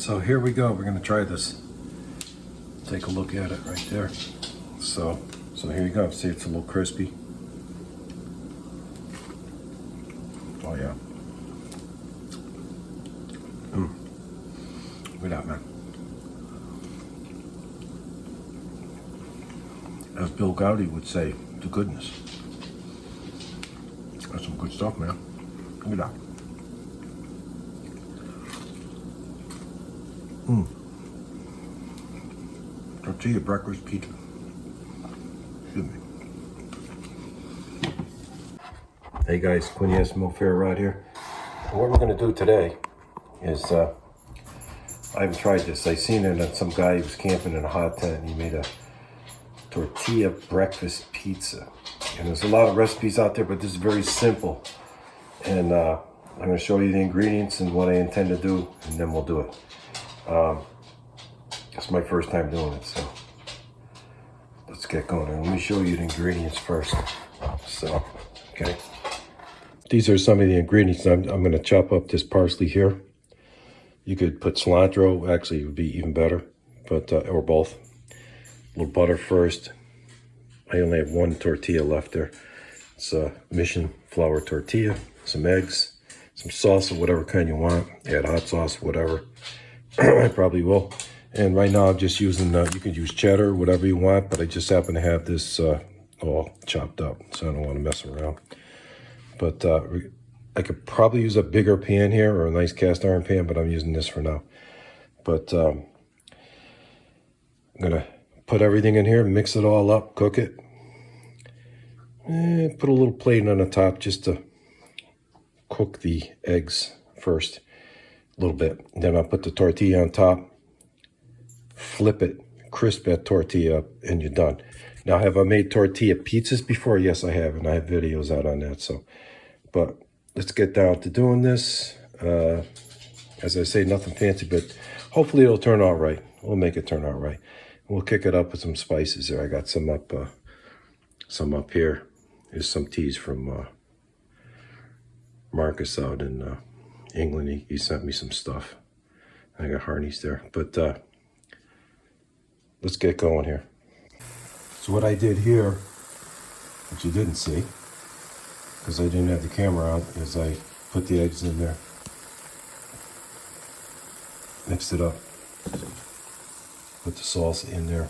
So here we go. We're gonna try this. Take a look at it right there. So here you go. See, it's a little crispy. Oh yeah. Look at that, man. As Bill Gowdy would say, the goodness. That's some good stuff, man. Look at that. Tortilla breakfast pizza. Excuse me. Hey guys, Quinn Milk Fair right here. What we're gonna do today is, I haven't tried this. I seen it on some guy who was camping in a hot tent and he made a tortilla breakfast pizza. And there's a lot of recipes out there, but this is very simple. And I'm gonna show you the ingredients and what I intend to do, and then we'll do it. It's my first time doing it, so let's get going. And let me show you the ingredients first. So, okay. These are some of the ingredients. I'm gonna chop up this parsley here. You could put cilantro, actually it would be even better, but or both. A little butter first. I only have one tortilla left there. It's a Mission flour tortilla, some eggs, some sauce of whatever kind you want. Add hot sauce, whatever. I probably will. And right now I'm just using, you can use cheddar, whatever you want, but I just happen to have this all chopped up, so I don't want to mess around. But I could probably use a bigger pan here, or a nice cast iron pan, but I'm using this for now. But I'm gonna put everything in here, mix it all up, cook it. Put a little plate on the top just to cook the eggs first, a little bit. Then I'll put the tortilla on top, flip it, crisp that tortilla up, and you're done. Now, have I made tortilla pizzas before? Yes, I have, and I have videos out on that. So, but let's get down to doing this. As I say, nothing fancy, but hopefully it'll turn out right. We'll make it turn out right. We'll kick it up with some spices there. I got some up here. Here's some teas from Marcus out in England. He sent me some stuff. I got Harney's there, but let's get going here. So what I did here, which you didn't see, because I didn't have the camera on, is I put the eggs in there, mixed it up, put the sauce in there.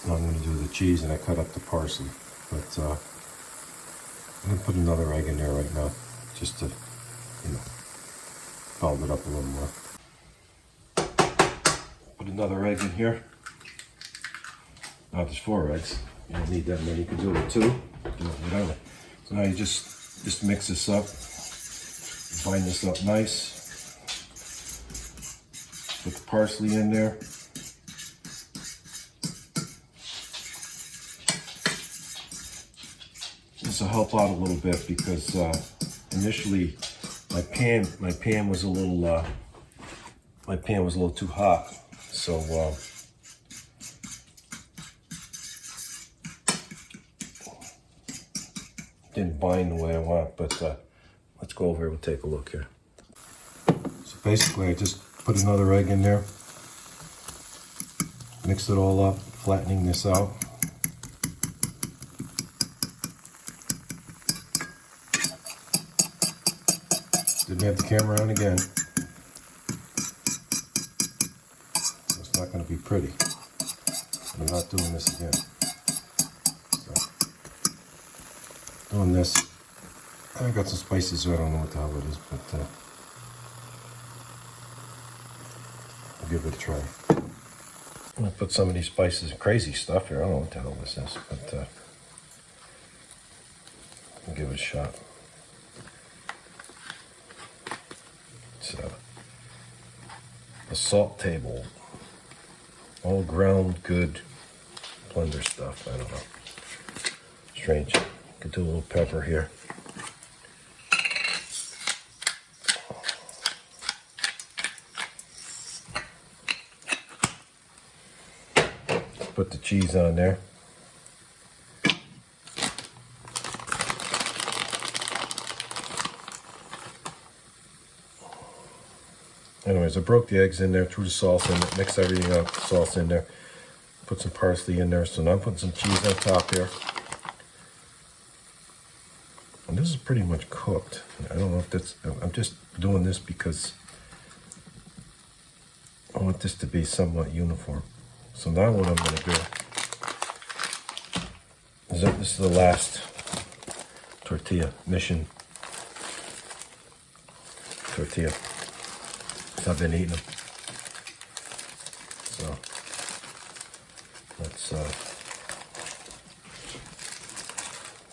Now I'm going to do the cheese, and I cut up the parsley, but I'm going to put another egg in there right now, just to, pound it up a little more. Put another egg in here. Now there's 4 eggs. You don't need that many. You can do it with 2. Do it whatever. So now you just mix this up. Bind this up nice. Put the parsley in there. This will help out a little bit because initially my pan was a little too hot. So didn't bind the way I want, but let's go over here, we'll take a look here. So basically I just put another egg in there, mix it all up, flattening this out. Didn't have the camera on again. It's not going to be pretty. I'm not doing this again. So, doing this. I got some spices, so I don't know what the hell it is, but I'll give it a try. I'm going to put some of these spices and crazy stuff here. I don't know what the hell this is, but I'll give it a shot. It's a salt table. All ground good blender stuff. I don't know. Strange. Could do a little pepper here. Put the cheese on there. Anyways, I broke the eggs in there, threw the sauce in it, mixed everything up, sauce in there, put some parsley in there. So now I'm putting some cheese on top here. And this is pretty much cooked. I don't know if that's, I'm just doing this because I want this to be somewhat uniform. So now what I'm going to do is that this is the last tortilla, mission tortilla. I've been eating them. So let's, of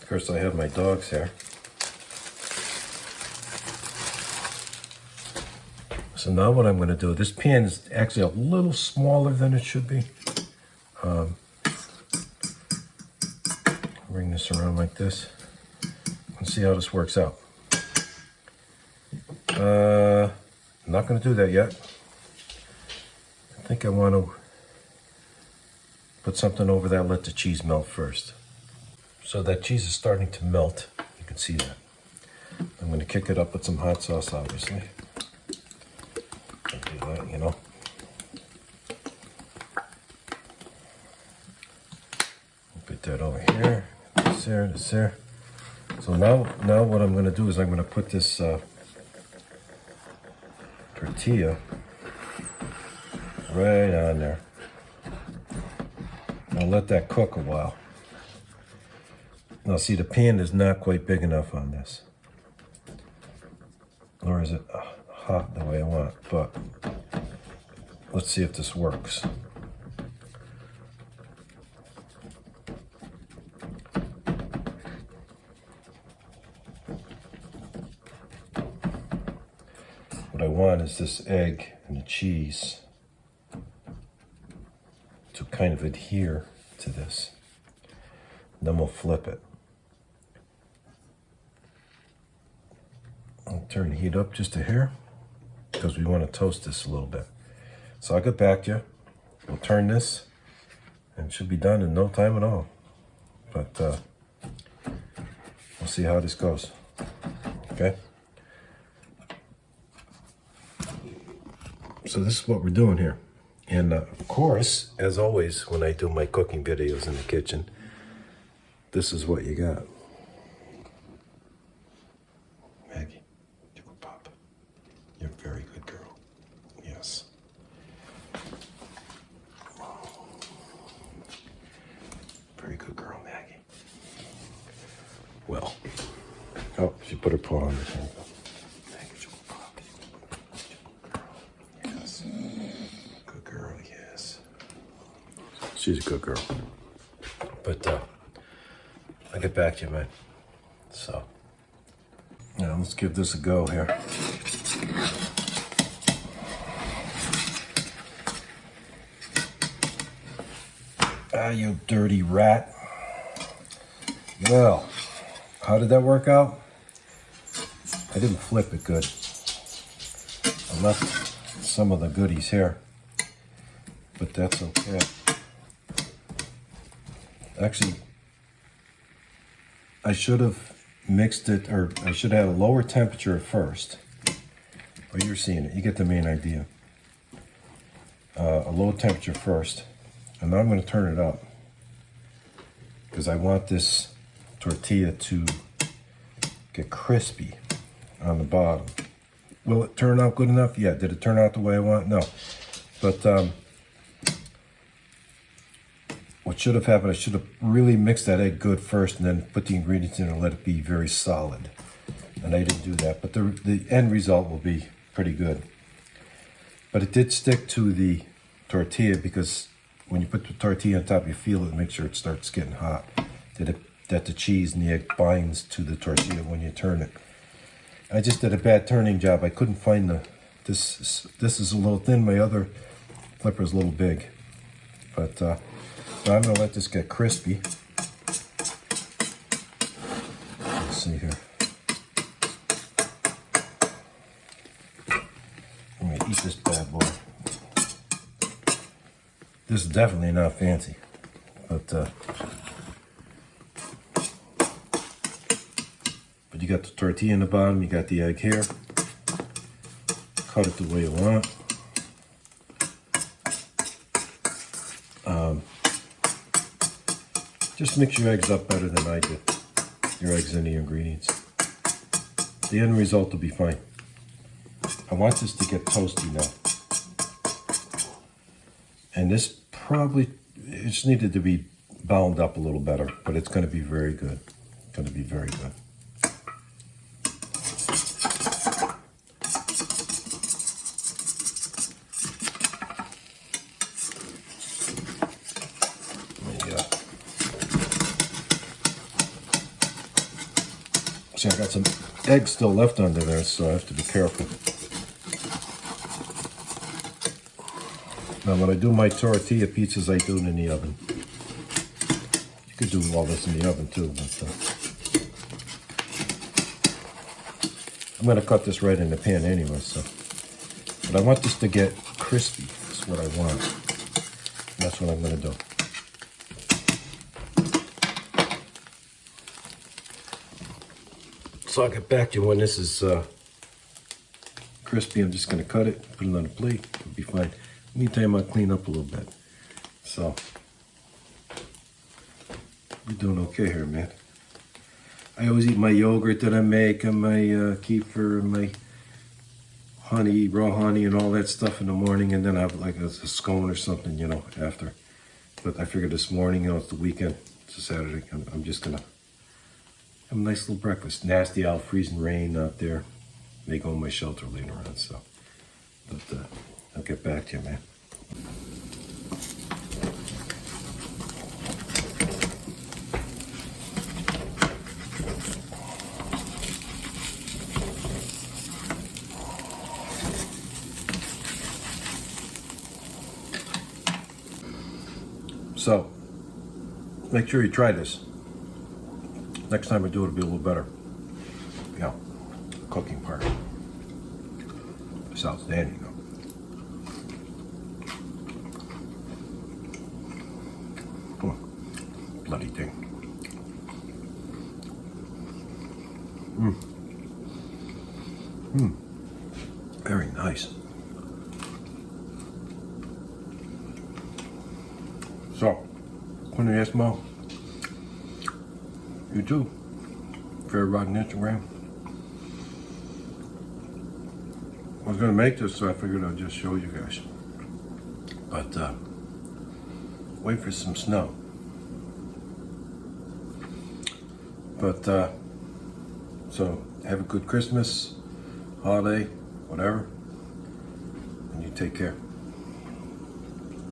course I have my dogs here. So now what I'm going to do, this pan is actually a little smaller than it should be. Bring this around like this and see how this works out. I'm not going to do that yet. I think I want to put something over that, let the cheese melt first. So that cheese is starting to melt. You can see that. I'm going to kick it up with some hot sauce, obviously. Do that, you know. Put that over here. This there, this there. So now what I'm going to do is I'm going to put this tortilla right on there. I'll let that cook a while. Now see, the pan is not quite big enough on this. Nor is it hot the way I want, but let's see if this works. What I want is this egg and the cheese to kind of adhere to this. Then we'll flip it. I'll turn the heat up just a hair because we want to toast this a little bit. So I'll get back to you. We'll turn this and it should be done in no time at all. But we'll see how this goes. Okay? So this is what we're doing here. And of course, as always, when I do my cooking videos in the kitchen, this is what you got. Maggie, you go pop. You're a very good girl. Yes. Very good girl, Maggie. Well. Oh, she put her paw on the thing. Maggie, you go pop. Yes. Good girl, yes. She's a good girl. But, I'll get back to you, man. So, now let's give this a go here. Ah, you dirty rat. Well, how did that work out? I didn't flip it good. I left some of the goodies here, but that's okay. Actually, I should have mixed it, or I should have had a lower temperature at first. Oh, you're seeing it. You get the main idea. A low temperature first. And now I'm going to turn it up. Because I want this tortilla to get crispy on the bottom. Will it turn out good enough? Yeah. Did it turn out the way I want? No. But what should have happened, I should have really mixed that egg good first and then put the ingredients in and let it be very solid. And I didn't do that, but the end result will be pretty good. But it did stick to the tortilla because when you put the tortilla on top, you feel it, make sure it starts getting hot. That the cheese and the egg binds to the tortilla when you turn it. I just did a bad turning job. I couldn't find this is a little thin. My other flipper is a little big. But so I'm going to let this get crispy. Let's see here. I'm going to eat this bad boy. This is definitely not fancy. But you got the tortilla in the bottom. You got the egg here. cut it the way you want. Just mix your eggs up better than I did. Your eggs and the ingredients. The end result will be fine. I want this to get toasty now. And this probably, it just needed to be bound up a little better, but it's going to be very good. It's going to be very good. See, I got some eggs still left under there, so I have to be careful. Now, when I do my tortilla pizzas, I do it in the oven. You could do all this in the oven too, but I'm going to cut this right in the pan anyway. So, but I want this to get crispy. That's what I want. That's what I'm going to do. So I'll get back to you when this is crispy. I'm just going to cut it, put it on a plate. It'll be fine. Meantime, I'll clean up a little bit. So, we're doing okay here, man. I always eat my yogurt that I make and my kefir and my honey, raw honey and all that stuff in the morning, and then I have like a scone or something, you know, after. But I figured this morning, you know, it's the weekend, it's a Saturday, I'm just going to have a nice little breakfast. Nasty out, freezing rain out there. May go in my shelter later on, so. But I'll get back to you, man. So, make sure you try this. Next time I do it, it'll be a little better. Yeah, cooking part. It's outstanding, though. Bloody thing. Very nice. So, Quintesimo, YouTube, Fair Rotten Instagram. I was going to make this, so I figured I'd just show you guys. But, wait for some snow. But, so, have a good Christmas, holiday, whatever, and you take care.